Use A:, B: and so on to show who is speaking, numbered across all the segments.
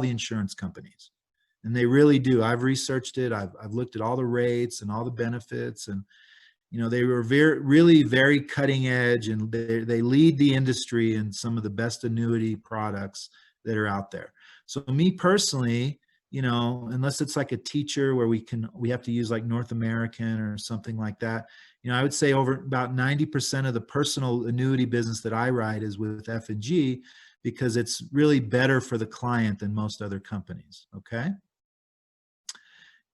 A: all the insurance companies. And they really do. I've researched it. I've looked at all the rates and all the benefits, and they were really very cutting edge, and they lead the industry in some of the best annuity products that are out there. So me personally, unless it's like a teacher where we have to use like North American or something like that, I would say over about 90% of the personal annuity business that I write is with F&G, because it's really better for the client than most other companies. Okay.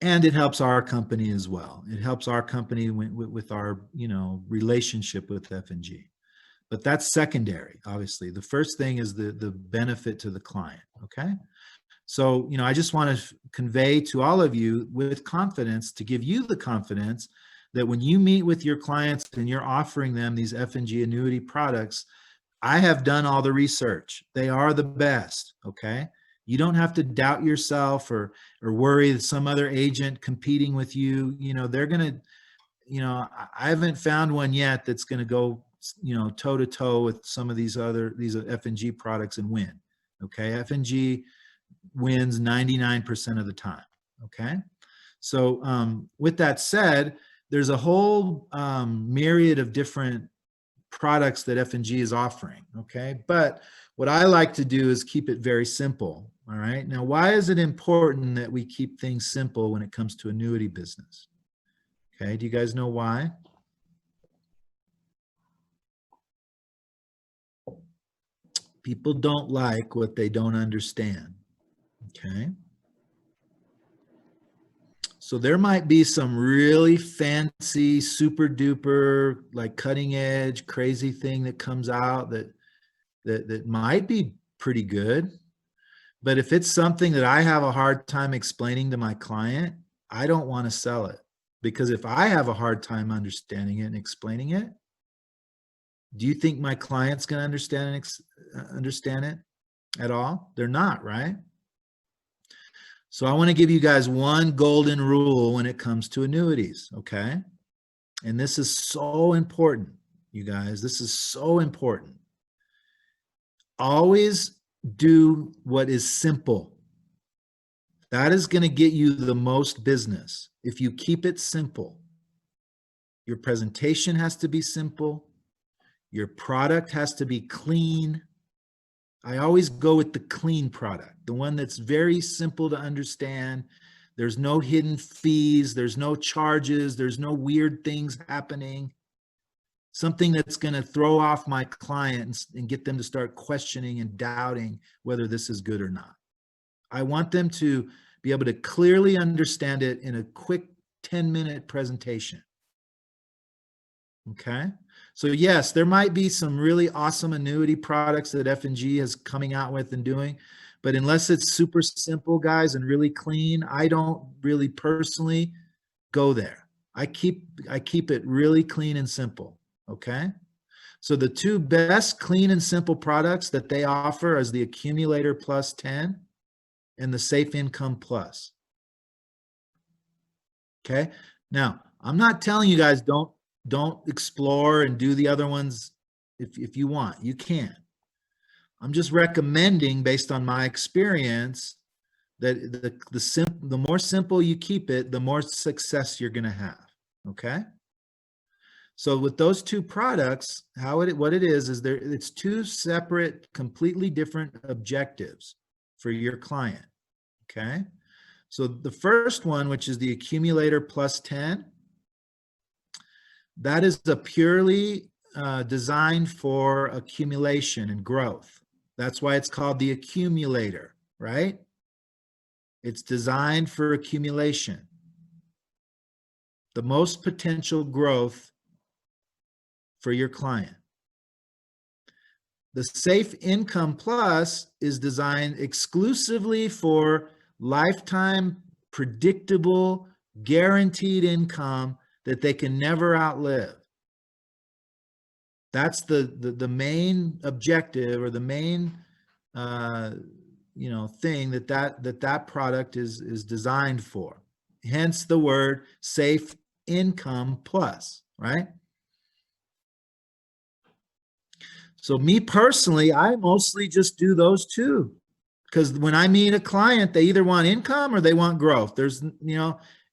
A: And it helps our company as well. It helps our company with our, relationship with F&G. But that's secondary, obviously. The first thing is the benefit to the client, okay? So, I just want to convey to all of you with confidence, to give you the confidence that when you meet with your clients and you're offering them these F&G annuity products, I have done all the research. They are the best, okay? You don't have to doubt yourself or worry that some other agent competing with you, they're going to, I haven't found one yet that's going to go, toe to toe with some of these F&G products and win. Okay. F&G wins 99% of the time. Okay. So with that said, there's a whole myriad of different products that F&G is offering. Okay. But what I like to do is keep it very simple. All right. Now, why is it important that we keep things simple when it comes to annuity business? Okay. Do you guys know why? People don't like what they don't understand. Okay. So there might be some really fancy, super duper, like cutting edge, crazy thing that comes out that might be pretty good. But if it's something that I have a hard time explaining to my client, I don't want to sell it. Because if I have a hard time understanding it and explaining it, do you think my client's going to understand it at all? They're not, right? So I want to give you guys one golden rule when it comes to annuities, okay? And this is so important, you guys. This is so important. Always do what is simple. That is going to get you the most business. If you keep it simple, your presentation has to be simple. Your product has to be clean. I always go with the clean product, the one that's very simple to understand. There's no hidden fees. There's no charges. There's no weird things happening. Something that's going to throw off my clients and get them to start questioning and doubting whether this is good or not. I want them to be able to clearly understand it in a quick 10-minute presentation. Okay. So yes, there might be some really awesome annuity products that F&G is coming out with and doing, but unless it's super simple, guys, and really clean, I don't really personally go there. I keep it really clean and simple. Okay. So the two best clean and simple products that they offer is the Accumulator Plus 10 and the Safe Income Plus. Okay. Now, I'm not telling you guys don't explore and do the other ones. If you want, you can. I'm just recommending, based on my experience, that the more simple you keep it, the more success you're going to have. Okay. So with those two products, what it is it's two separate, completely different objectives for your client. Okay. So the first one, which is the Accumulator Plus 10, that is a purely designed for accumulation and growth. That's why it's called the Accumulator, right? It's designed for accumulation. The most potential growth for your client. The Safe Income Plus is designed exclusively for lifetime, predictable, guaranteed income that they can never outlive. That's the main objective, or the main thing that product is designed for. Hence the word Safe Income Plus, right? So me personally, I mostly just do those two. Because when I meet a client, they either want income or they want growth. There's,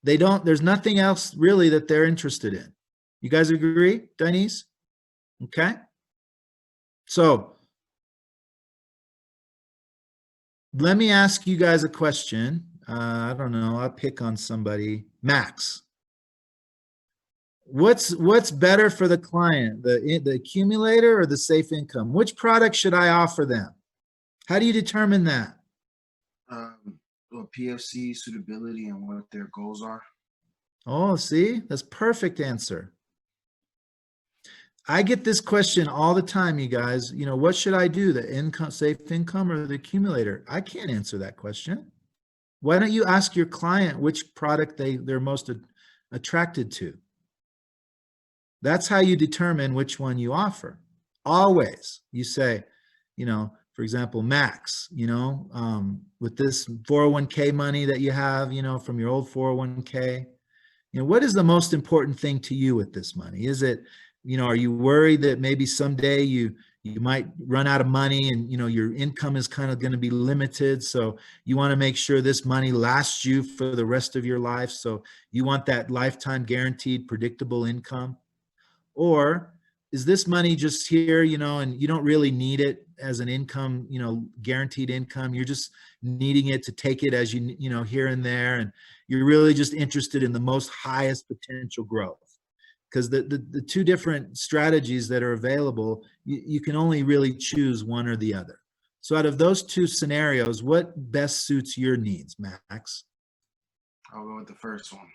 A: there's nothing else really that they're interested in. You guys agree, Denise? Okay. So let me ask you guys a question. I don't know. I'll pick on somebody. Max. What's better for the client, the accumulator or the safe income? Which product should I offer them? How do you determine that?
B: Well, PFC suitability and what their goals are.
A: Oh, see, that's perfect answer. I get this question all the time, you guys. What should I do? The income, safe income, or the accumulator? I can't answer that question. Why don't you ask your client which product they're most attracted to? That's how you determine which one you offer. Always, you say, for example, Max, with this 401k money that you have, from your old 401k, what is the most important thing to you with this money? Is it, are you worried that maybe someday you might run out of money and, your income is kind of going to be limited. So you want to make sure this money lasts you for the rest of your life. So you want that lifetime guaranteed predictable income? Or is this money just here, and you don't really need it as an income, guaranteed income. You're just needing it to take it as here and there. And you're really just interested in the most highest potential growth. Because the two different strategies that are available, you can only really choose one or the other. So out of those two scenarios, what best suits your needs, Max?
B: I'll go with the first one.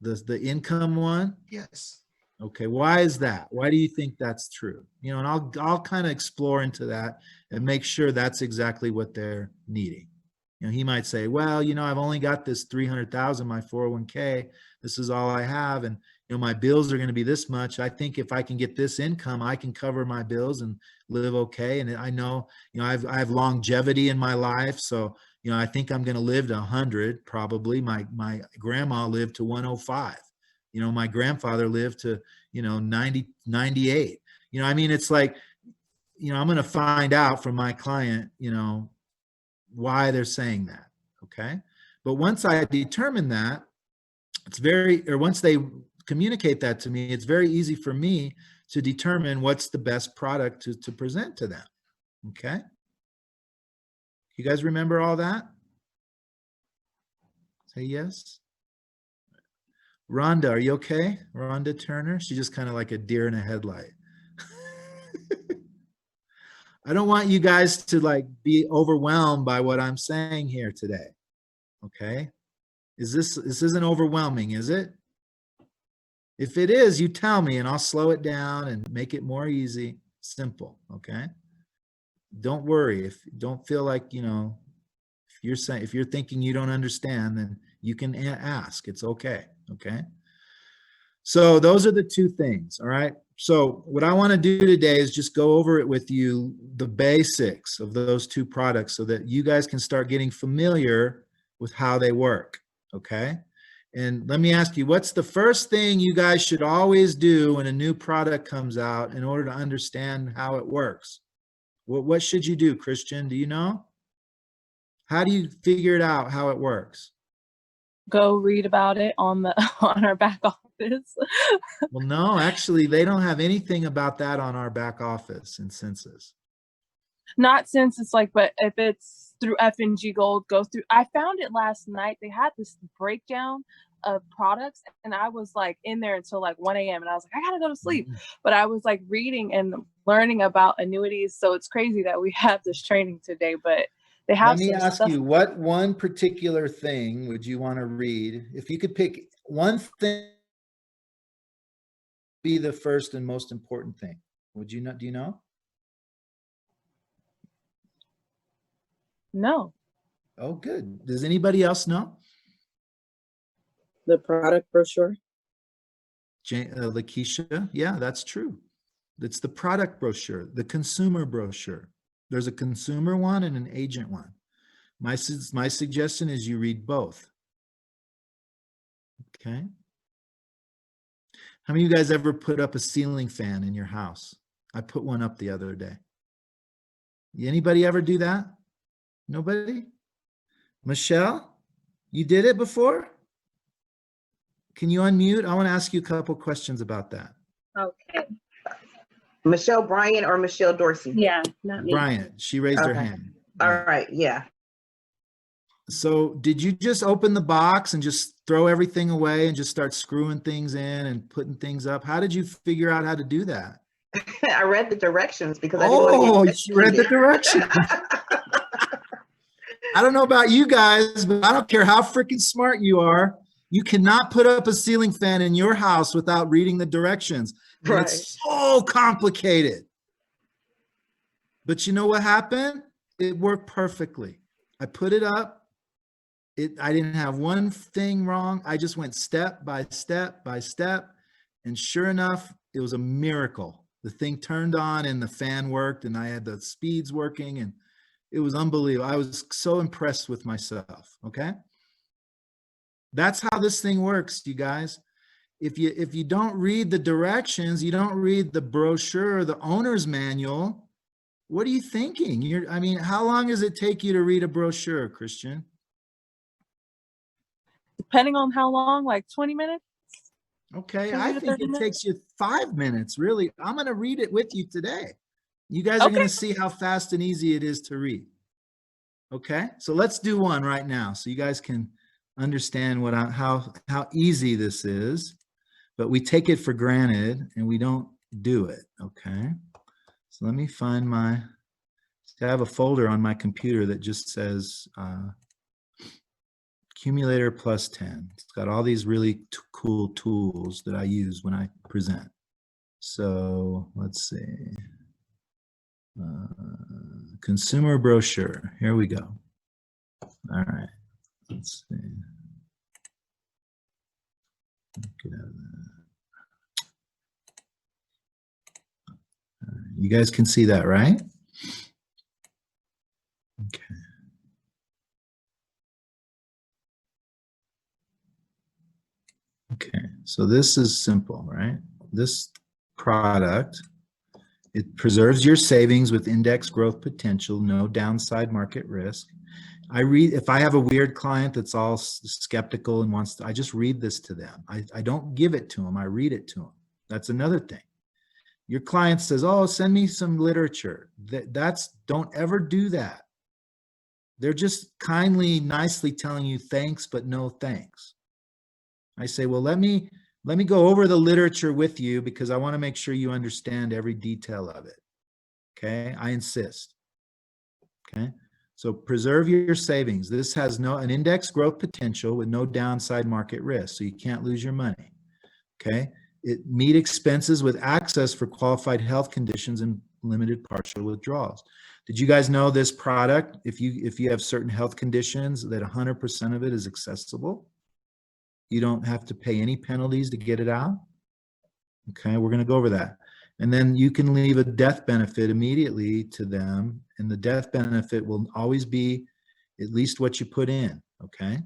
A: The income one?
B: Yes.
A: Okay, why is that? Why do you think that's true? And I'll kind of explore into that and make sure that's exactly what they're needing. He might say, well, I've only got this 300,000, my 401k. This is all I have. And, my bills are going to be this much. I think if I can get this income, I can cover my bills and live okay. And I know, I have longevity in my life. So, I think I'm going to live to 100, probably. My grandma lived to 105. My grandfather lived to, 90, 98. It's like, I'm going to find out from my client, why they're saying that. Okay. But once I determine that, once they communicate that to me, it's very easy for me to determine what's the best product to present to them. Okay. You guys remember all that? Say yes. Rhonda, are you okay? Rhonda Turner? She's just kind of like a deer in a headlight. I don't want you guys to be overwhelmed by what I'm saying here today. Okay? This isn't overwhelming, is it? If it is, you tell me and I'll slow it down and make it more easy, simple, okay? Don't worry. Don't feel like, if you're thinking you don't understand, then you can ask. It's okay. Okay. So those are the two things. All right. So what I want to do today is just go over it with you, the basics of those two products so that you guys can start getting familiar with how they work. Okay. And let me ask you, what's the first thing you guys should always do when a new product comes out in order to understand how it works? What should you do, Christian? Do you know? How do you figure it out how it works?
C: Go read about it on our back office.
A: Well, no, actually, they don't have anything about that on our back office in Census.
C: Not Census, but if it's through F&G Gold, go through. I found it last night. They had this breakdown of products, and I was in there until 1 a.m. and I was like, I gotta go to sleep. But I was reading and learning about annuities. So it's crazy that we have this training today, but they have.
A: Let me ask you, what one particular thing would you want to read? If you could pick one thing, be the first and most important thing. Would you not? Do you know?
C: No.
A: Oh, good. Does anybody else know?
D: The product brochure.
A: Lakeisha, yeah, that's true. It's the product brochure, the consumer brochure. There's a consumer one and an agent one. My suggestion is you read both. Okay. How many of you guys ever put up a ceiling fan in your house? I put one up the other day. Anybody ever do that? Nobody? Michelle, you did it before? Can you unmute? I want to ask you a couple questions about that.
D: Okay.
E: Michelle Bryant or Michelle Dorsey?
D: Yeah, not me.
A: Bryant, she raised her
E: Okay.
A: hand.
E: All
A: Yeah.
E: right, yeah.
A: So did you just open the box and just throw everything away and just start screwing things in and putting things up? How did you figure out how to do that?
E: I read the directions because I didn't want to get
A: You read the
E: cheated.
A: directions. I don't know about you guys, but I don't care how freaking smart you are. You cannot put up a ceiling fan in your house without reading the directions. And
E: Right.
A: it's so complicated. But you know what happened? It worked perfectly. I put it up. I didn't have one thing wrong. I just went step by step by step. And sure enough, it was a miracle. The thing turned on and the fan worked and I had the speeds working and it was unbelievable. I was so impressed with myself. Okay. That's how this thing works, you guys. If you don't read the directions, you don't read the brochure, the owner's manual, what are you thinking? I mean, how long does it take you to read a brochure, Christian?
C: Depending on how long, like 20 minutes.
A: Okay,
C: 20
A: I
C: to
A: think
C: 30
A: it
C: minutes?
A: takes you 5 minutes, really. I'm going to read it with you today. You guys are going to see how fast and easy it is to read. Okay, so let's do one right now so you guys can understand how easy this is, but we take it for granted and we don't do it. Okay, so let me find I have a folder on my computer that just says Accumulator Plus 10. It's got all these really cool tools that I use when I present. So let's see. Consumer brochure. Here we go. All right. Let's see. Get out of that. All right. You guys can see that, right? Okay. Okay, so this is simple, right? This product, it preserves your savings with index growth potential, no downside market risk. If I have a weird client that's all skeptical and wants to, I just read this to them. I don't give it to them, I read it to them. That's another thing. Your client says, oh, send me some literature. Don't ever do that. They're just kindly, nicely telling you thanks, but no thanks. I say, well, let me go over the literature with you because I want to make sure you understand every detail of it. Okay, I insist. Okay, so preserve your savings. This has an index growth potential with no downside market risk, so you can't lose your money. Okay, it meet expenses with access for qualified health conditions and limited partial withdrawals. Did you guys know this product, if you have certain health conditions, that 100% of it is accessible? You don't have to pay any penalties to get it out. Okay, we're going to go over that. And then you can leave a death benefit immediately to them, and the death benefit will always be at least what you put in. Okay.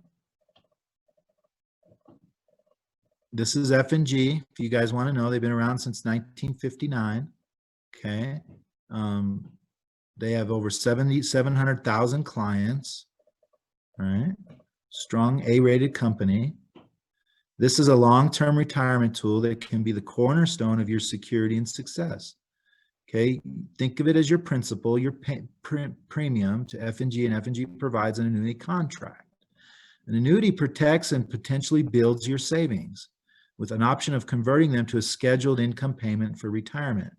A: This is F&G. If you guys want to know, they've been around since 1959. Okay. They have over 700,000 clients. All right. Strong A-rated company. This is a long-term retirement tool that can be the cornerstone of your security and success. Okay, think of it as your principal, your premium to F&G, and F&G provides an annuity contract. An annuity protects and potentially builds your savings with an option of converting them to a scheduled income payment for retirement.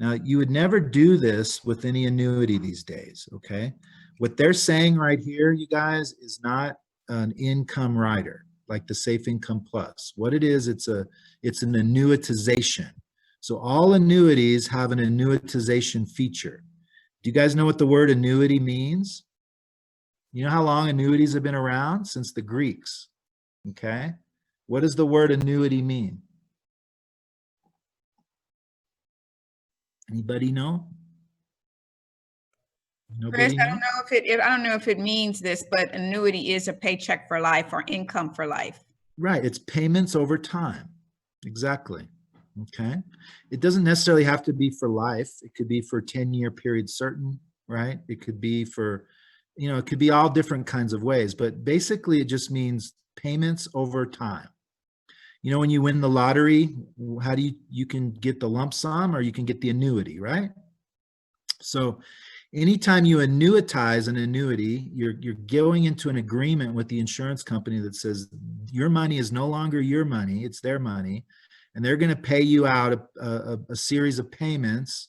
A: Now, you would never do this with any annuity these days, okay? What they're saying right here, you guys, is not an income rider like the Safe Income Plus. What it is, it's an annuitization. So all annuities have an annuitization feature. Do you guys know what the word annuity means? You know how long annuities have been around? Since the Greeks, okay? What does the word annuity mean? Anybody know?
F: Chris,
A: Nobody
F: I
A: know?
F: don't know if it means this, but annuity is a paycheck for life or income for life.
A: Right, it's payments over time. Exactly. Okay. It doesn't necessarily have to be for life. It could be for 10-year period certain, right? It could be for, you know, it could be all different kinds of ways, but basically it just means payments over time. You know, when you win the lottery, how do you can get the lump sum or you can get the annuity, right? So anytime you annuitize an annuity, you're going into an agreement with the insurance company that says your money is no longer your money, it's their money, and they're going to pay you out a series of payments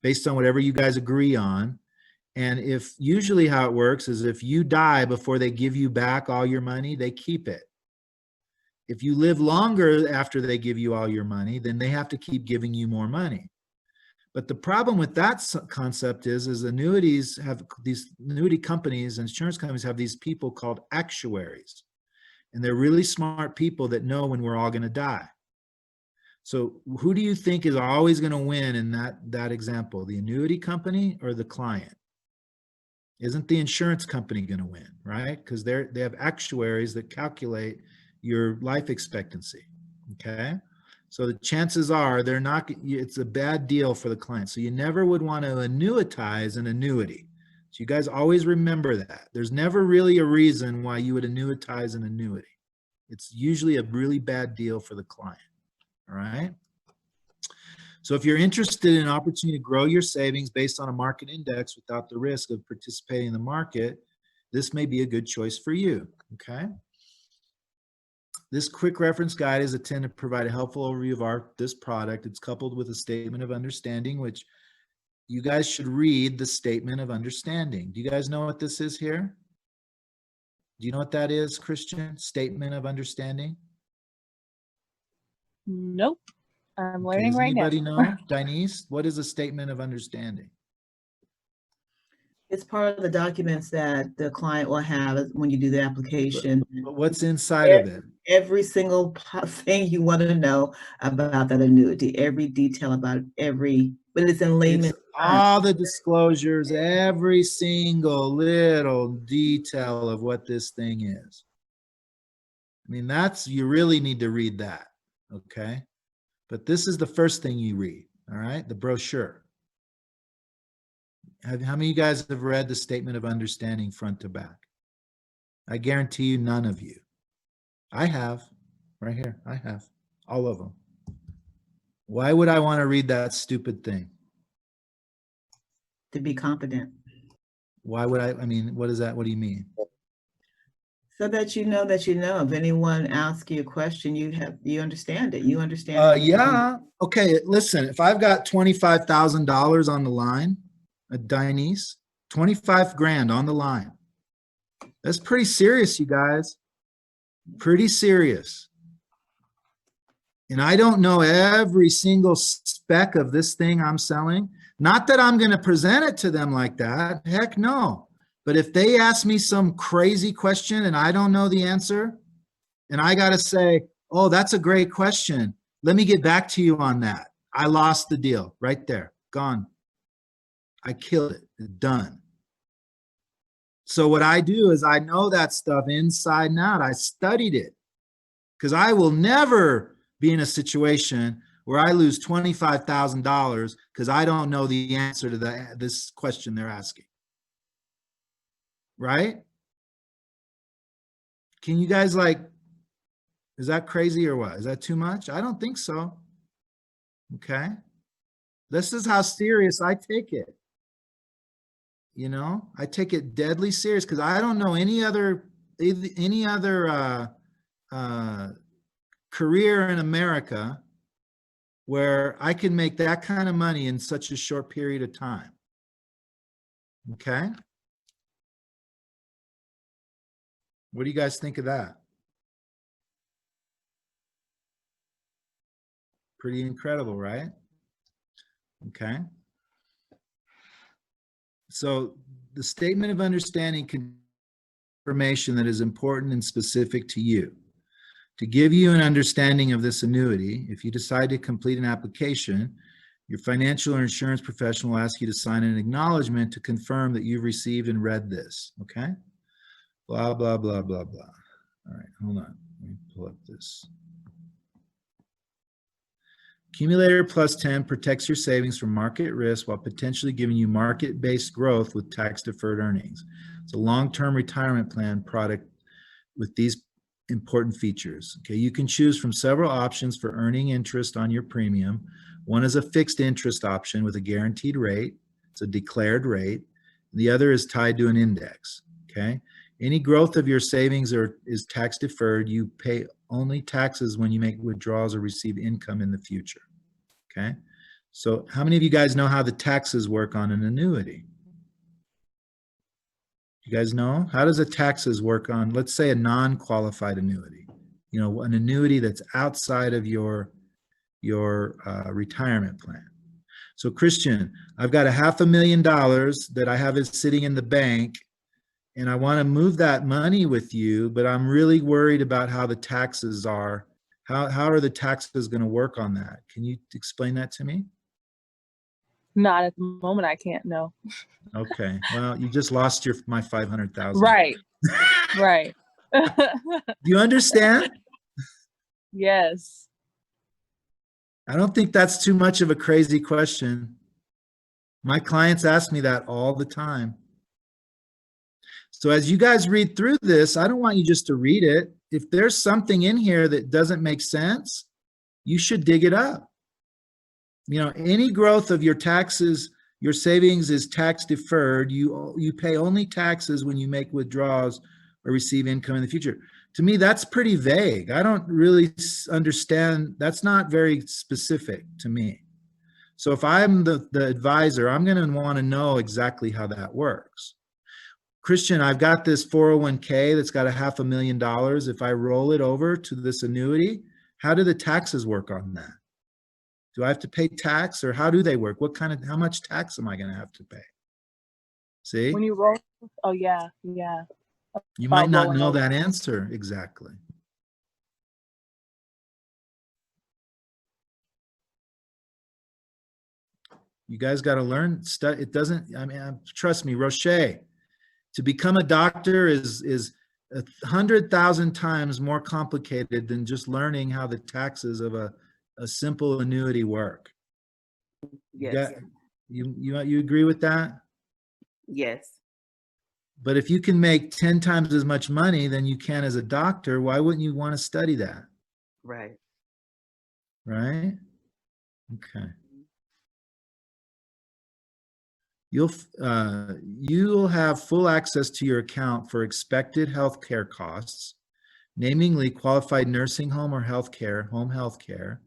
A: based on whatever you guys agree on. And if usually how it works is if you die before they give you back all your money, they keep it. If you live longer after they give you all your money, then they have to keep giving you more money. But the problem with that concept is annuities have these annuity companies and insurance companies have these people called actuaries. And they're really smart people that know when we're all going to die. So who do you think is always going to win in that example, the annuity company or the client? Isn't the insurance company going to win, right? Because they have actuaries that calculate your life expectancy, okay? So the chances are they're not, it's a bad deal for the client. So you never would want to annuitize an annuity. So you guys always remember that. There's never really a reason why you would annuitize an annuity. It's usually a really bad deal for the client, all right? So if you're interested in an opportunity to grow your savings based on a market index without the risk of participating in the market, this may be a good choice for you, okay? This quick reference guide is intended to provide a helpful overview of this product. It's coupled with a statement of understanding, which you guys should read the statement of understanding. Do you guys know what this is here? Do you know what that is, Christian? Statement of understanding?
C: Nope. I'm
A: Okay,
C: learning
A: does
C: right now.
A: anybody know? Denise, what is a statement of understanding?
D: It's part of the documents that the client will have when you do the application.
A: But what's inside of it?
D: Every single thing you want to know about that annuity, every detail about but it's in layman's
A: It's all the disclosures, every single little detail of what this thing is. I mean, you really need to read that, okay? But this is the first thing you read, all right? The brochure. How many of you guys have read the statement of understanding front to back? I guarantee you none of you. I have, right here, I have, all of them. Why would I want to read that stupid thing?
D: to be confident.
A: Why would I mean, what is that? What do you mean?
D: So that you know if anyone asks you a question, you understand it. You understand.
A: Yeah. Okay. Listen, if I've got $25,000 on the line, Denise, 25 grand on the line. That's pretty serious, you guys. Pretty serious. And I don't know every single spec of this thing I'm selling. Not that I'm going to present it to them like that. Heck no. But if they ask me some crazy question and I don't know the answer, and I got to say, oh, that's a great question. Let me get back to you on that. I lost the deal right there. Gone. I killed it. Done. So what I do is I know that stuff inside and out. I studied it because I will never be in a situation where I lose $25,000 because I don't know the answer to this question they're asking. Right? Can you guys is that crazy or what? Is that too much? I don't think so. Okay. This is how serious I take it. You know, I take it deadly serious because I don't know any other career in America where I can make that kind of money in such a short period of time. Okay. What do you guys think of that? Pretty incredible, right? Okay. So the statement of understanding contains information that is important and specific to you. To give you an understanding of this annuity, if you decide to complete an application, your financial or insurance professional will ask you to sign an acknowledgement to confirm that you've received and read this, okay? Blah, blah, blah, blah, blah. All right, hold on. Let me pull up this. Accumulator Plus 10 protects your savings from market risk while potentially giving you market-based growth with tax-deferred earnings. It's a long-term retirement plan product with these important features. Okay, you can choose from several options for earning interest on your premium. One is a fixed interest option with a guaranteed rate. It's a declared rate. The other is tied to an index. Okay, any growth of your savings is tax deferred. You pay only taxes when you make withdrawals or receive income in the future. Okay, so how many of you guys know how the taxes work on an annuity? You guys know? How does the taxes work on, let's say, a non-qualified annuity? You know, an annuity that's outside of your retirement plan. So Christian, I've got $500,000 that I have it sitting in the bank, and I want to move that money with you, but I'm really worried about how the taxes are. How are the taxes going to work on that? Can you explain that to me?
C: Not at the moment. I can't know.
A: Okay. Well, you just lost my 500,000.
C: Right. Right.
A: Do you understand?
C: Yes.
A: I don't think that's too much of a crazy question. My clients ask me that all the time. So as you guys read through this, I don't want you just to read it. If there's something in here that doesn't make sense, you should dig it up. You know, any growth of your taxes, your savings is tax deferred. You pay only taxes when you make withdrawals or receive income in the future. To me, that's pretty vague. I don't really understand. That's not very specific to me. So if I'm the advisor, I'm going to want to know exactly how that works. Christian, I've got this 401k that's got $500,000. If I roll it over to this annuity, how do the taxes work on that? Do I have to pay tax, or how do they work? How much tax am I going to have to pay? See?
C: When you roll, oh yeah, yeah.
A: You might not
C: rolling
A: know
C: over.
A: that answer exactly. You guys got to learn stuff. It doesn't, I mean, trust me, Roche, to become a doctor is 100,000 times more complicated than just learning how the taxes of a simple annuity work.
G: Yes.
A: You agree with that?
G: Yes.
A: But if you can make 10 times as much money than you can as a doctor, why wouldn't you want to study that?
G: Right.
A: Right? Okay. You'll have full access to your account for expected health care costs, namely qualified nursing home or home health care,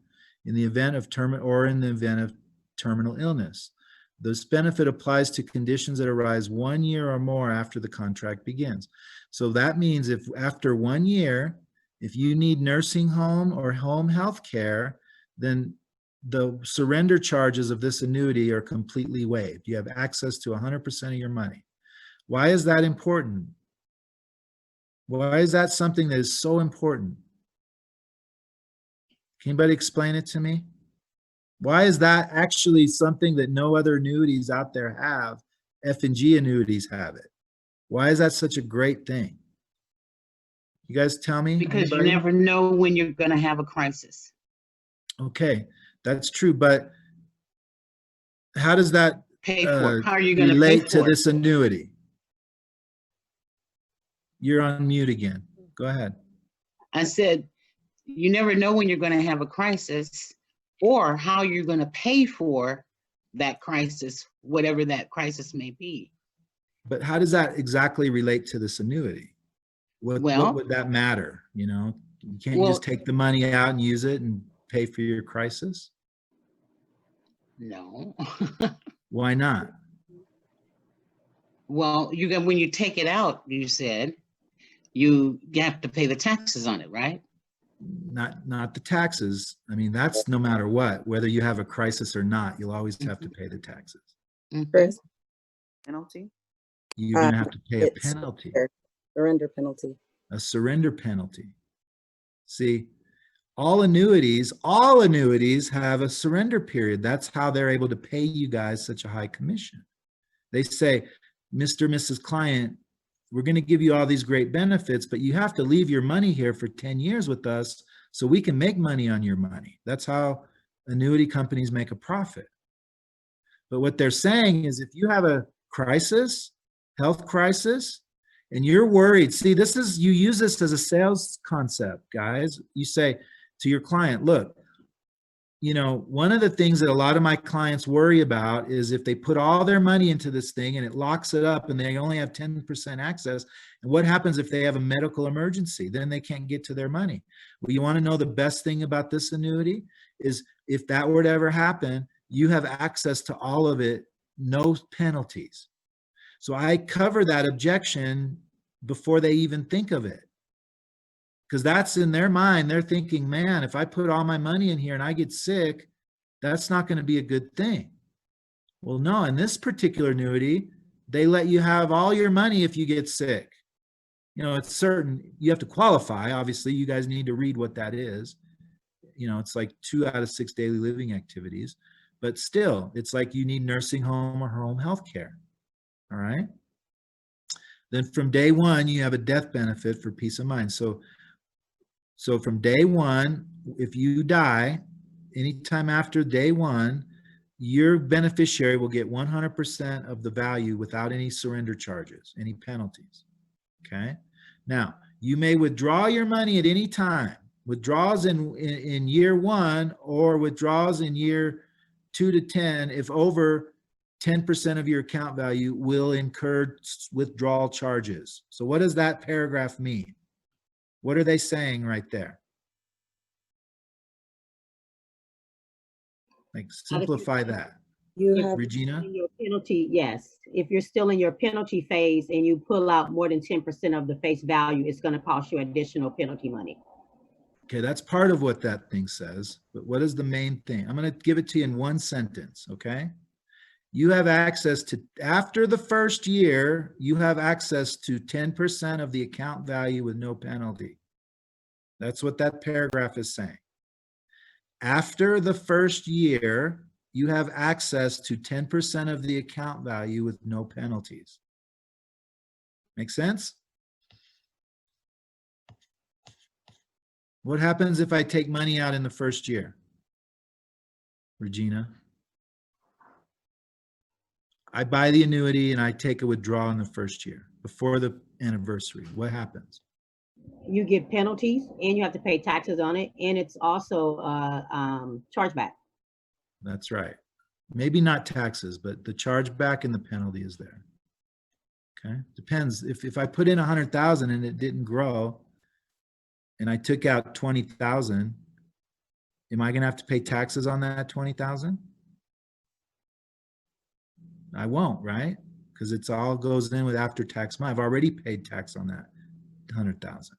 A: in the event of terminal illness. This benefit applies to conditions that arise 1 year or more after the contract begins. So that means if after 1 year, if you need nursing home or home health care, then the surrender charges of this annuity are completely waived. You have access to 100% of your money. Why is that important? Why is that something that is so important? Can anybody explain it to me? Why is that actually something that no other annuities out there have? F&G annuities have it. Why is that such a great thing? You guys tell me.
H: Because
A: Anybody?
H: you never know when you're going to have a crisis.
A: Okay, that's true. But how does that
H: Pay for it. How are you going to pay
A: relate to
H: for it?
A: this annuity? You're on mute again. Go ahead.
H: I said, you never know when you're going to have a crisis or how you're going to pay for that crisis, whatever that crisis may be.
A: But how does that exactly relate to this annuity? What would that matter? You know, you can't just take the money out and use it and pay for your crisis?
H: No.
A: Why not?
H: Well, when you take it out, you said, you have to pay the taxes on it, right?
A: Not the taxes. I mean, that's no matter what, whether you have a crisis or not, you'll always have to pay the taxes.
G: Chris? Penalty?
A: You're going to have to pay a
I: It's
A: penalty,
I: surrender penalty.
A: a surrender penalty. See, all annuities have a surrender period. That's how they're able to pay you guys such a high commission. They say, Mr. and Mrs. Client, we're going to give you all these great benefits, but you have to leave your money here for 10 years with us so we can make money on your money. That's how annuity companies make a profit. But what they're saying is if you have a crisis, health crisis, and you're worried. See, you use this as a sales concept, guys. You say to your client, look, one of the things that a lot of my clients worry about is if they put all their money into this thing and it locks it up and they only have 10% access, and what happens if they have a medical emergency? Then they can't get to their money. Well, you want to know the best thing about this annuity is if that were to ever happen, you have access to all of it, no penalties. So I cover that objection before they even think of it. Because that's in their mind. They're thinking, man, if I put all my money in here and I get sick, that's not going to be a good thing. Well, no, in this particular annuity, they let you have all your money if you get sick. It's certain, you have to qualify. Obviously, you guys need to read what that is. It's like 2 out of 6 daily living activities. But still, it's like you need nursing home or home health care. All right? Then from day one, you have a death benefit for peace of mind. So from day one, if you die, anytime after day one, your beneficiary will get 100% of the value without any surrender charges, any penalties. Okay? Now, you may withdraw your money at any time. Withdrawals in year 1 or withdrawals in year 2 to 10, if over 10% of your account value, will incur withdrawal charges. So what does that paragraph mean? What are they saying right there? Like, simplify that.
I: You have
A: Regina?
I: your penalty, yes. If you're still in your penalty phase and you pull out more than 10% of the face value, it's going to cost you additional penalty money.
A: Okay, that's part of what that thing says. But what is the main thing? I'm going to give it to you in one sentence, okay? You have access to, after the first year, you have access to 10% of the account value with no penalty. That's what that paragraph is saying. After the first year, you have access to 10% of the account value with no penalties. Make sense? What happens if I take money out in the first year? Regina? I buy the annuity and I take a withdrawal in the first year before the anniversary. What happens?
I: You get penalties and you have to pay taxes on it, and it's also chargeback.
A: That's right. Maybe not taxes, but the chargeback and the penalty is there. Okay, depends. If I put in 100,000 and it didn't grow, and I took out 20,000, am I going to have to pay taxes on that 20,000? I won't, right? Because it's all goes in with after-tax money. I've already paid tax on that 100,000.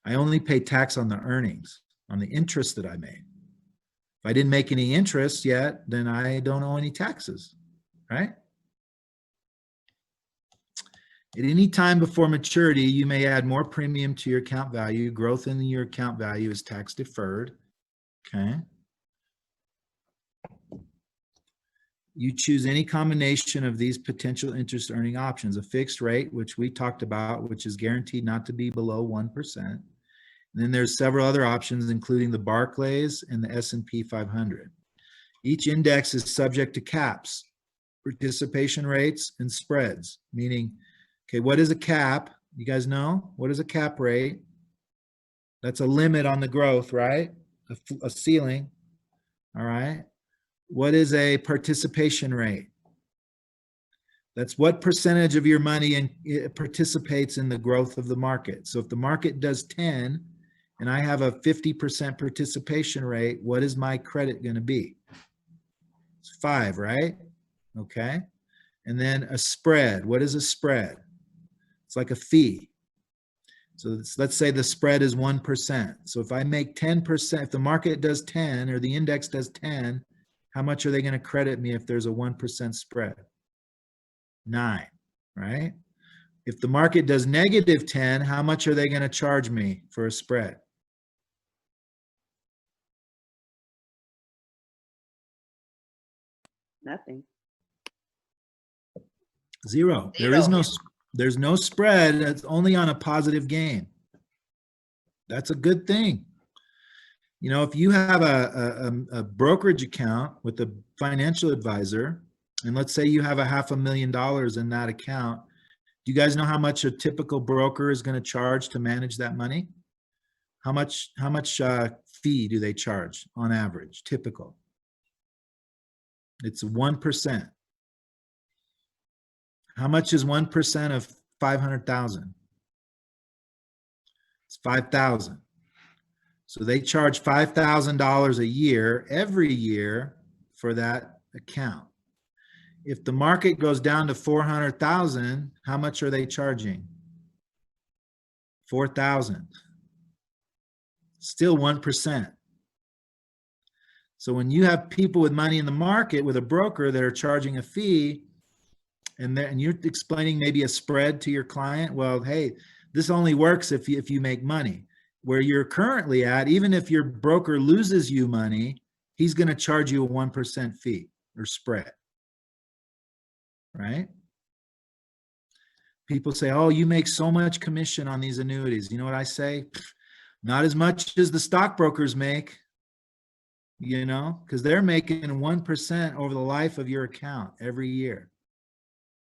A: I only pay tax on the earnings, on the interest that I made. If I didn't make any interest yet, then I don't owe any taxes, right? At any time before maturity, you may add more premium to your account value. Growth in your account value is tax deferred, okay? You choose any combination of these potential interest earning options, a fixed rate, which we talked about, which is guaranteed not to be below 1%. And then there's several other options, including the Barclays and the S&P 500. Each index is subject to caps, participation rates, and spreads, meaning, okay, what is a cap? You guys know? What is a cap rate? That's a limit on the growth, right? A ceiling, all right? What is a participation rate? That's what percentage of your money participates in the growth of the market. So if the market does 10 and I have a 50% participation rate, what is my credit going to be? It's 5, right? Okay. And then a spread. What is a spread? It's like a fee. So let's say the spread is 1%. So if I make 10%, if the market does 10 or the index does 10, how much are they going to credit me if there's a 1% spread? 9, right? If the market does negative 10, how much are they going to charge me for a spread?
G: Nothing.
A: 0. There's no spread. It's only on a positive gain. That's a good thing. You know, if you have a brokerage account with a financial advisor, and let's say you have $500,000 in that account, Do you guys know how much a typical broker is going to charge to manage that money? How much fee do they charge on average, typical? It's 1%. How much is 1% of 500,000? It's 5,000. So they charge $5,000 a year, every year, for that account. If the market goes down to 400,000, how much are they charging? 4,000. Still 1%. So when you have people with money in the market with a broker that are charging a fee, and you're explaining maybe a spread to your client, well, hey, this only works if you make money. Where you're currently at, even if your broker loses you money, he's going to charge you a 1% fee or spread, right? People say, oh, you make so much commission on these annuities. You know what I say? Not as much as the stockbrokers make, you know, because they're making 1% over the life of your account every year.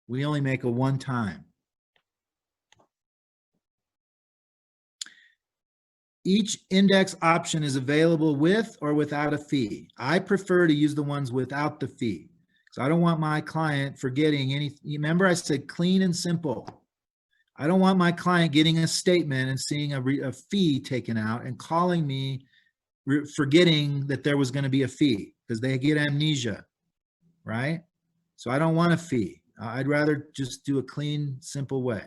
A: We only make a one time. Each index option is available with or without a fee. I prefer to use the ones without the fee. So I don't want my client forgetting anything. Remember I said clean and simple. I don't want my client getting a statement and seeing a fee taken out and calling me forgetting that there was going to be a fee, because they get amnesia, right? So I don't want a fee. I'd rather just do a clean, simple way.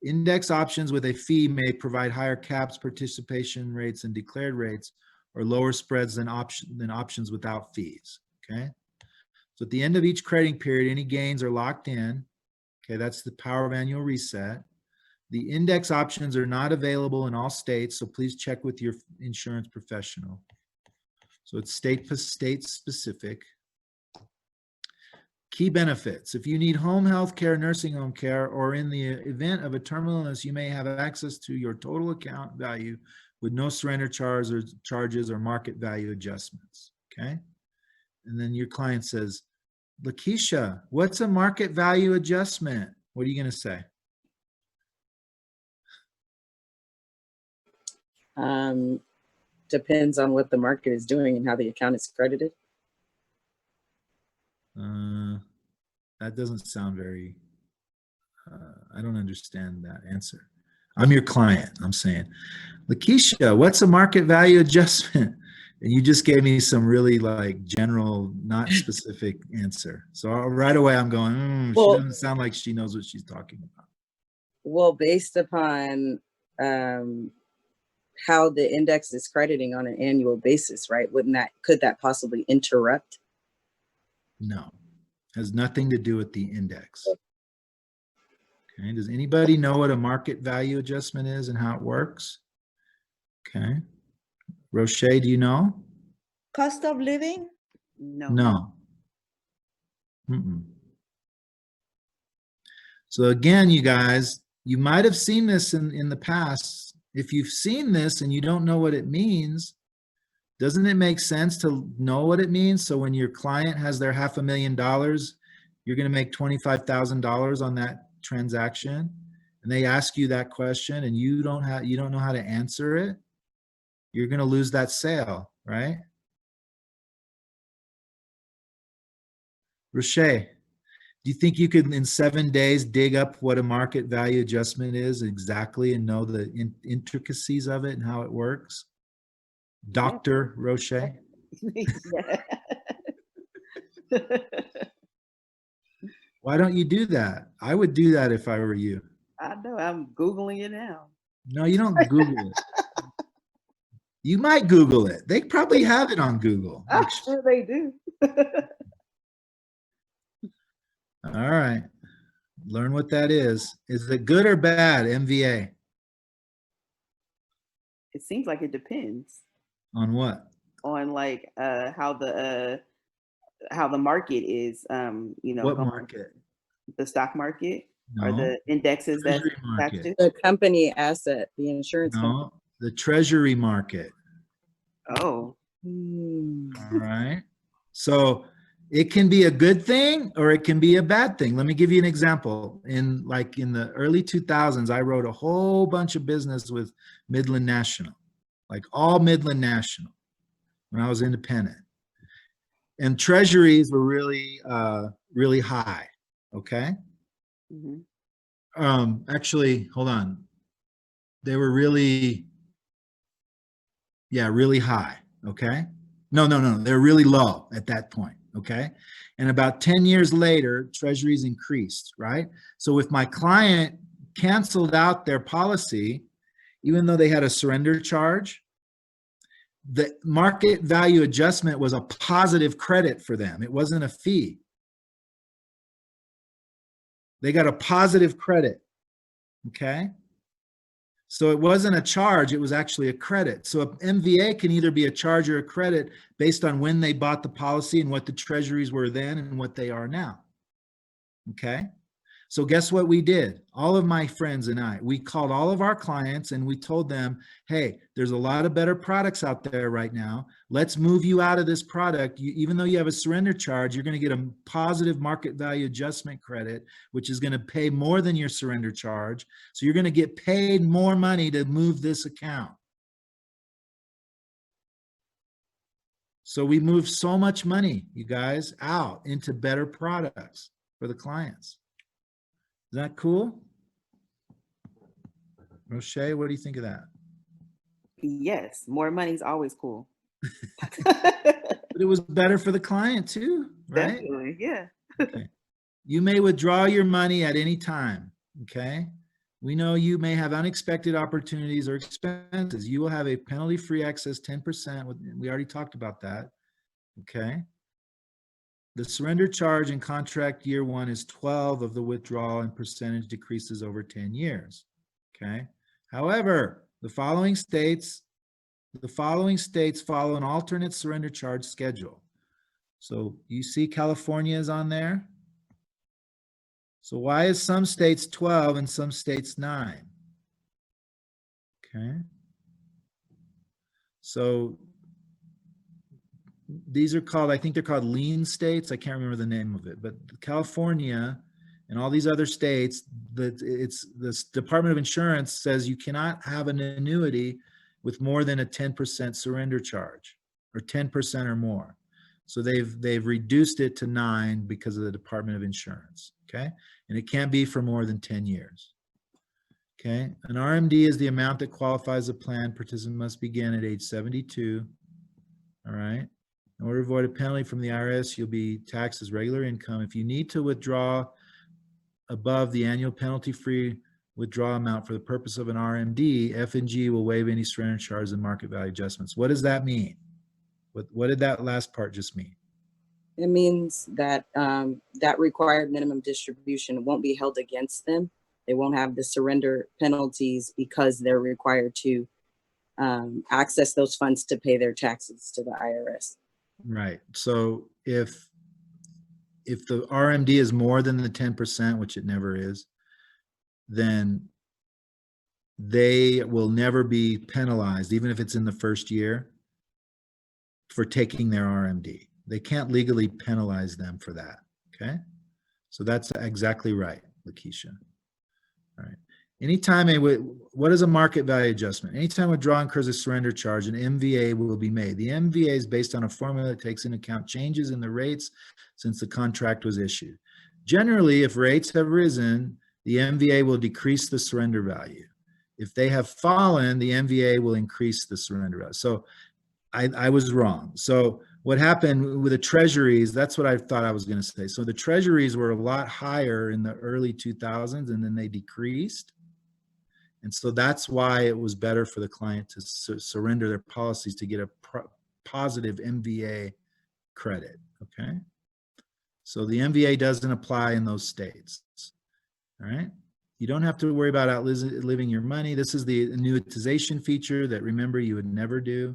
A: Index options with a fee may provide higher caps, participation rates, and declared rates, or lower spreads than options without fees, okay? So at the end of each crediting period, any gains are locked in. Okay, that's the power of annual reset. The index options are not available in all states, so please check with your insurance professional. So it's state specific. Key benefits. If you need home health care, nursing home care, or in the event of a terminal illness, you may have access to your total account value with no surrender charges or market value adjustments, okay? And then your client says, Lakeisha, what's a market value adjustment? What are you going to say?
J: Depends on what the market is doing and how the account is credited.
A: That doesn't sound very, I don't understand that answer. I'm your client. I'm saying, Lakeisha, what's a market value adjustment? And you just gave me some really like general, not specific answer. So right away I'm going,
J: Well,
A: she doesn't sound like she knows what she's talking about.
J: Well, based upon how the index is crediting on an annual basis, right? Could that possibly interrupt?
A: No, has nothing to do with the index. Okay, does anybody know what a market value adjustment is and how it works? Okay, Roche, do you know?
G: Cost of living? No.
A: No. So again, you guys, you might have seen this in the past. If you've seen this and you don't know what it means, doesn't it make sense to know what it means? So when your client has their $500,000, you're going to make $25,000 on that transaction, and they ask you that question and you don't know how to answer it, you're going to lose that sale, right? Roche, do you think you could in 7 days dig up what a market value adjustment is exactly and know the intricacies of it and how it works? Dr. Roche? Why don't you do that? I would do that if I were you.
G: I know, I'm Googling it now.
A: No, you don't Google it. You might Google it. They probably have it on Google.
G: I'm sure they do.
A: All right. Learn what that is. Is it good or bad, MVA?
G: It seems like it depends
A: On what?
G: on like how the market is, you know,
A: What
G: going.
A: market?
G: The stock market or
A: No.
G: the indexes that
A: Treasury market.
J: The company asset, the insurance company.
A: No, the treasury market.
G: Oh.
A: All right. So It can be a good thing or it can be a bad thing. Let me give you an example. In the early 2000s, I wrote a whole bunch of business with Midland National, like all Midland National, when I was independent. And treasuries were really, really high. Okay.
G: Mhm.
A: Actually, hold on. They were really, really high. Okay. No, they're really low at that point. Okay. And about 10 years later, treasuries increased, right? So if my client canceled out their policy, even though they had a surrender charge, the market value adjustment was a positive credit for them. It wasn't a fee. They got a positive credit. Okay. So it wasn't a charge, it was actually a credit. So MVA can either be a charge or a credit based on when they bought the policy and what the treasuries were then and what they are now. Okay. So guess what we did? All of my friends and I, we called all of our clients and we told them, hey, there's a lot of better products out there right now. Let's move you out of this product. Even though you have a surrender charge, you're going to get a positive market value adjustment credit, which is going to pay more than your surrender charge. So you're going to get paid more money to move this account. So we moved so much money, you guys, out into better products for the clients. Is that cool? Roche, what do you think of that?
G: Yes, more money's always cool.
A: But it was better for the client too, right?
G: Definitely, yeah.
A: Okay. You may withdraw your money at any time, okay? We know you may have unexpected opportunities or expenses. You will have a penalty-free access 10%. We already talked about that, okay? The surrender charge in contract year 1 is 12 of the withdrawal, and percentage decreases over 10 years. Okay. However, the following states follow an alternate surrender charge schedule. So you see California is on there. So why is some states 12 and some states 9? Okay. So these are called, I think they're called lien states. I can't remember the name of it, but California and all these other states, this Department of Insurance says you cannot have an annuity with more than a 10% surrender charge or 10% or more. So they've reduced it to 9 because of the Department of Insurance. Okay. And it can't be for more than 10 years. Okay. An RMD is the amount that qualifies a plan. Participant must begin at age 72. All right. In order to avoid a penalty from the IRS, you'll be taxed as regular income. If you need to withdraw above the annual penalty-free withdrawal amount for the purpose of an RMD, F&G will waive any surrender charges and market value adjustments. What does that mean? What did that last part just mean?
J: It means that that required minimum distribution won't be held against them. They won't have the surrender penalties because they're required to access those funds to pay their taxes to the IRS.
A: Right. So if the RMD is more than the 10%, which it never is, then they will never be penalized, even if it's in the first year, for taking their RMD. They can't legally penalize them for that. Okay. So that's exactly right, Lakeisha. All right. Anytime what is a market value adjustment? Anytime withdrawal incurs a surrender charge, an MVA will be made. The MVA is based on a formula that takes into account changes in the rates since the contract was issued. Generally, if rates have risen, the MVA will decrease the surrender value. If they have fallen, the MVA will increase the surrender value. So I was wrong. So what happened with the treasuries, that's what I thought I was going to say. So the treasuries were a lot higher in the early 2000s, and then they decreased. And so that's why it was better for the client to surrender their policies to get a positive MVA credit, okay? So the MVA doesn't apply in those states, all right? You don't have to worry about outliving your money. This is the annuitization feature that, remember, you would never do,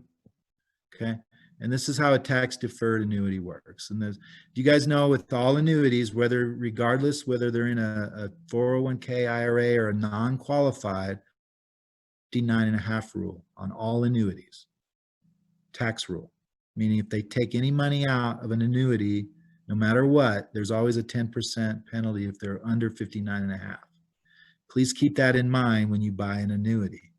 A: okay? And this is how a tax-deferred annuity works. And you guys know with all annuities, regardless whether they're in a 401k, IRA, or a non-qualified, 59.5 rule on all annuities, tax rule, meaning if they take any money out of an annuity, No matter what, there's always a 10% penalty if they're under 59.5. Please keep that in mind when you buy an annuity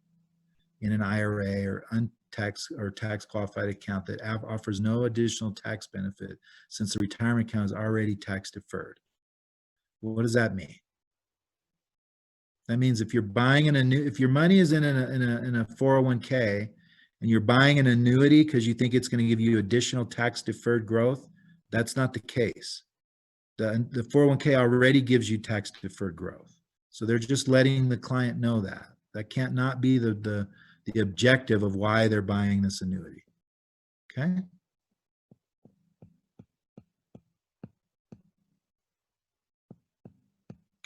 A: in an IRA or untaxed or tax qualified account that offers no additional tax benefit since the retirement account is already tax deferred. Well, what does that mean? That means if you're buying if your money is in a 401k and you're buying an annuity because you think it's going to give you additional tax deferred growth, that's not the case. The 401k already gives you tax deferred growth. So they're just letting the client know that. That can't not be the objective of why they're buying this annuity. Okay?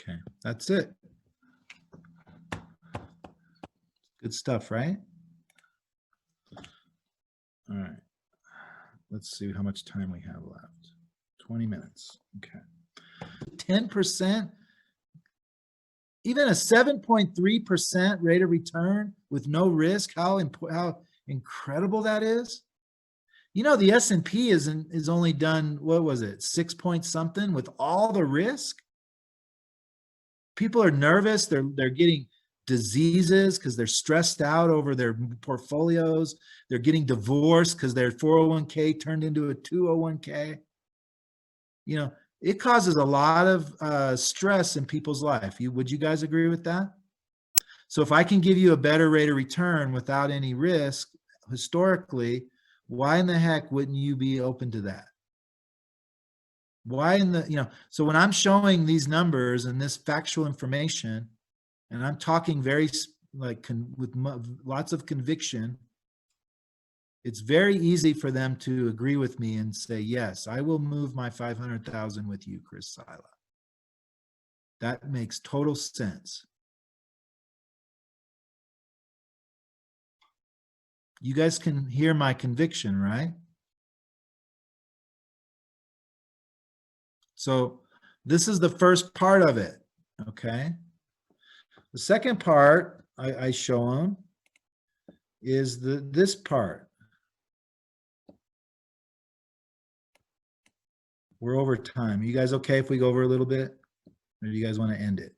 A: Okay, that's it. Good stuff, right? All right. Let's see how much time we have left. 20 minutes. Okay. 10%, even a 7.3% rate of return with no risk, how incredible that is. You know, the S&P is only done, what was it, 6 point something with all the risk? People are nervous. They're getting diseases because they're stressed out over their portfolios. They're getting divorced because their 401k turned into a 201k. You know, it causes a lot of stress in people's life. Would you guys agree with that? So if I can give you a better rate of return without any risk, historically, why in the heck wouldn't you be open to that? Why so when I'm showing these numbers and this factual information, and I'm talking very with lots of conviction, it's very easy for them to agree with me and say, yes, I will move my 500,000 with you, Chris Sila. That makes total sense. You guys can hear my conviction, right? So this is the first part of it, okay? The second part I show them is this part. We're over time. Are you guys okay if we go over a little bit? Or do you guys want to end it?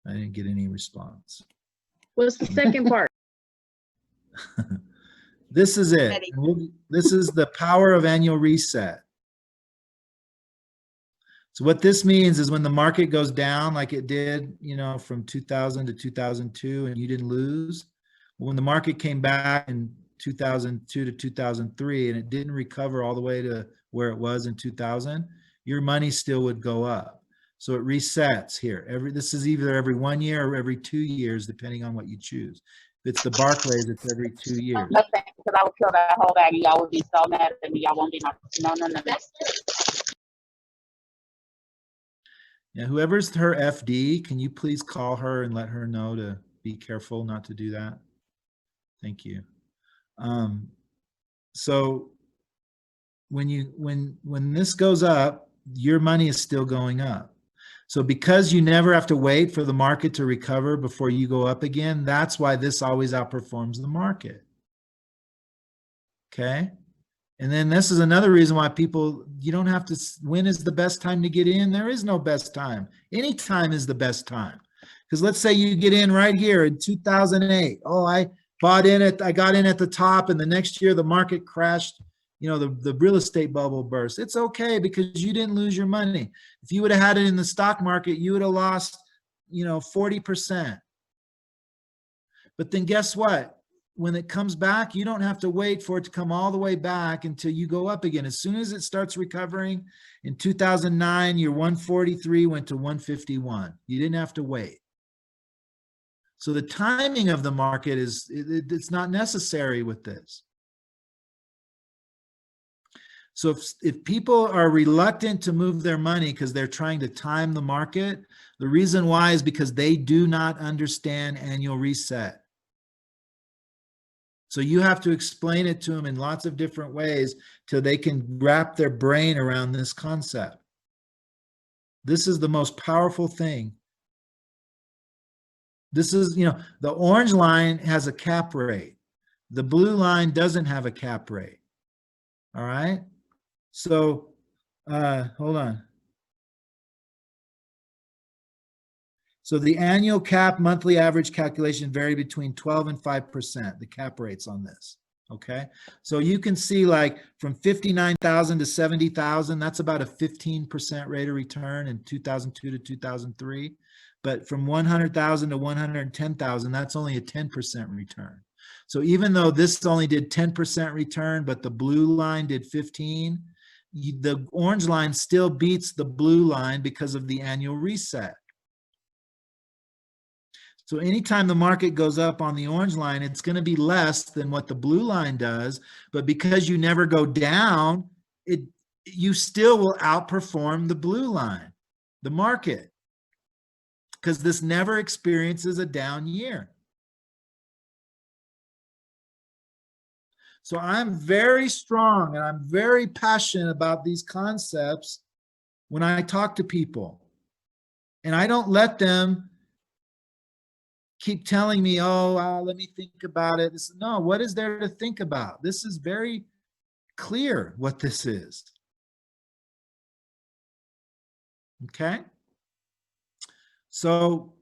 A: I didn't get any response.
K: What's the second part?
A: This is it. This is the power of annual reset. So what this means is when the market goes down like it did, from 2000 to 2002 and you didn't lose, when the market came back in 2002 to 2003 and it didn't recover all the way to where it was in 2000, your money still would go up. So it resets here. This is either every 1 year or every 2 years, depending on what you choose. If it's the Barclays, it's every 2 years.
K: Because I would kill that whole bag and y'all would be so mad at me. Y'all won't be no.
A: Yeah, whoever's her FD, can you please call her and let her know to be careful not to do that? Thank you. So when this goes up, your money is still going up. So because you never have to wait for the market to recover before you go up again, that's why this always outperforms the market. Okay? And then this is another reason why you don't have to, when is the best time to get in? There is no best time. Any time is the best time. Because let's say you get in right here in 2008. Oh, I got in at the top and the next year the market crashed. The real estate bubble burst. It's okay because you didn't lose your money. If you would have had it in the stock market, you would have lost, 40%. But then guess what? When it comes back, you don't have to wait for it to come all the way back until you go up again. As soon as it starts recovering, in 2009, your 143 went to 151. You didn't have to wait. So the timing of the market it's not necessary with this. So if people are reluctant to move their money because they're trying to time the market, the reason why is because they do not understand annual reset. So you have to explain it to them in lots of different ways till they can wrap their brain around this concept. This is the most powerful thing. This is, the orange line has a cap rate. The blue line doesn't have a cap rate. All right. So, hold on. So the annual cap monthly average calculation vary between 12 and 5%, the cap rates on this. Okay. So you can see like from 59,000 to 70,000, that's about a 15% rate of return in 2002 to 2003. But from 100,000 to 110,000, that's only a 10% return. So even though this only did 10% return, but the blue line did 15, the orange line still beats the blue line because of the annual reset. So anytime the market goes up on the orange line, it's going to be less than what the blue line does. But because you never go down, you still will outperform the blue line, the market, because this never experiences a down year. So I'm very strong and I'm very passionate about these concepts when I talk to people. And I don't let them keep telling me, oh, let me think about it. No, what is there to think about? This is very clear what this is. Okay? So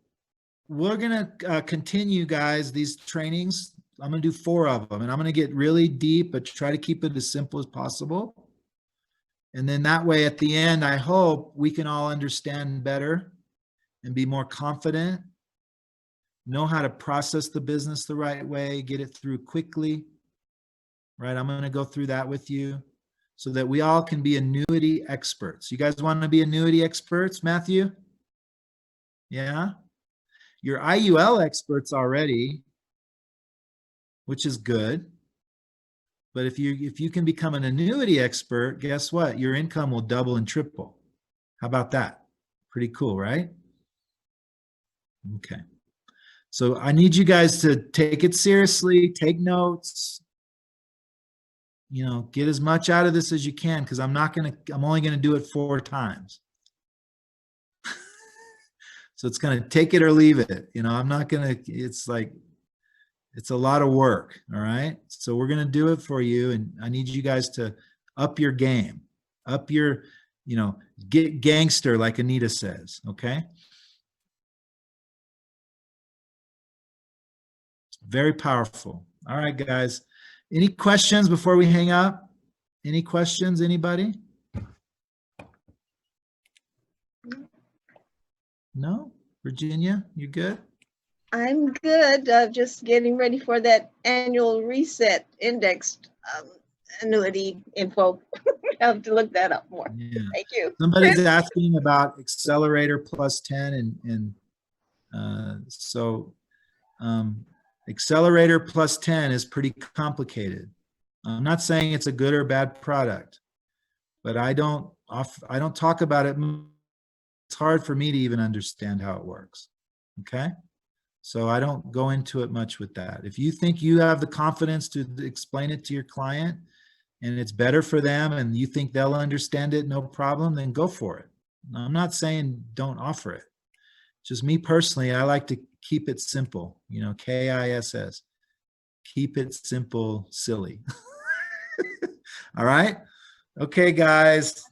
A: we're going to continue, guys, these trainings. I'm going to do 4 of them, and I'm going to get really deep, but try to keep it as simple as possible. And then that way, at the end, I hope we can all understand better and be more confident, know how to process the business the right way, get it through quickly, right? I'm going to go through that with you so that we all can be annuity experts. You guys want to be annuity experts, Matthew? Yeah? You're IUL experts already, which is good. But if you can become an annuity expert, guess what? Your income will double and triple. How about that? Pretty cool, right? Okay. So I need you guys to take it seriously, take notes, you know, get as much out of this as you can, because I'm only going to do it 4 times. So it's going to take it or leave it. You know, I'm not going to, it's a lot of work. All right. So we're going to do it for you. And I need you guys to up your game, up your, you know, get gangster, like Anita says. Okay. Very powerful. All right, guys. Any questions before we hang up? Any questions, anybody? No? Virginia, you good?
L: I'm good. Just getting ready for that annual reset indexed annuity info. I have to look that up more.
A: Yeah.
L: Thank you.
A: Somebody's asking about Accelerator Plus 10 Accelerator Plus 10 is pretty complicated. I'm not saying it's a good or bad product, but I don't talk about it. It's hard for me to even understand how it works. Okay? So I don't go into it much with that. If you think you have the confidence to explain it to your client and it's better for them and you think they'll understand it, no problem, then go for it. I'm not saying don't offer it. Just me personally, I like to keep it simple, you know, KISS. Keep it simple, silly. All right? Okay, guys.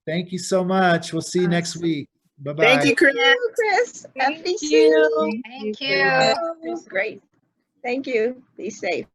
A: Thank you so much. We'll see you next week. Bye-bye.
L: Thank you, Chris. FVC.
K: Thank you.
L: Great. Thank you. Be safe.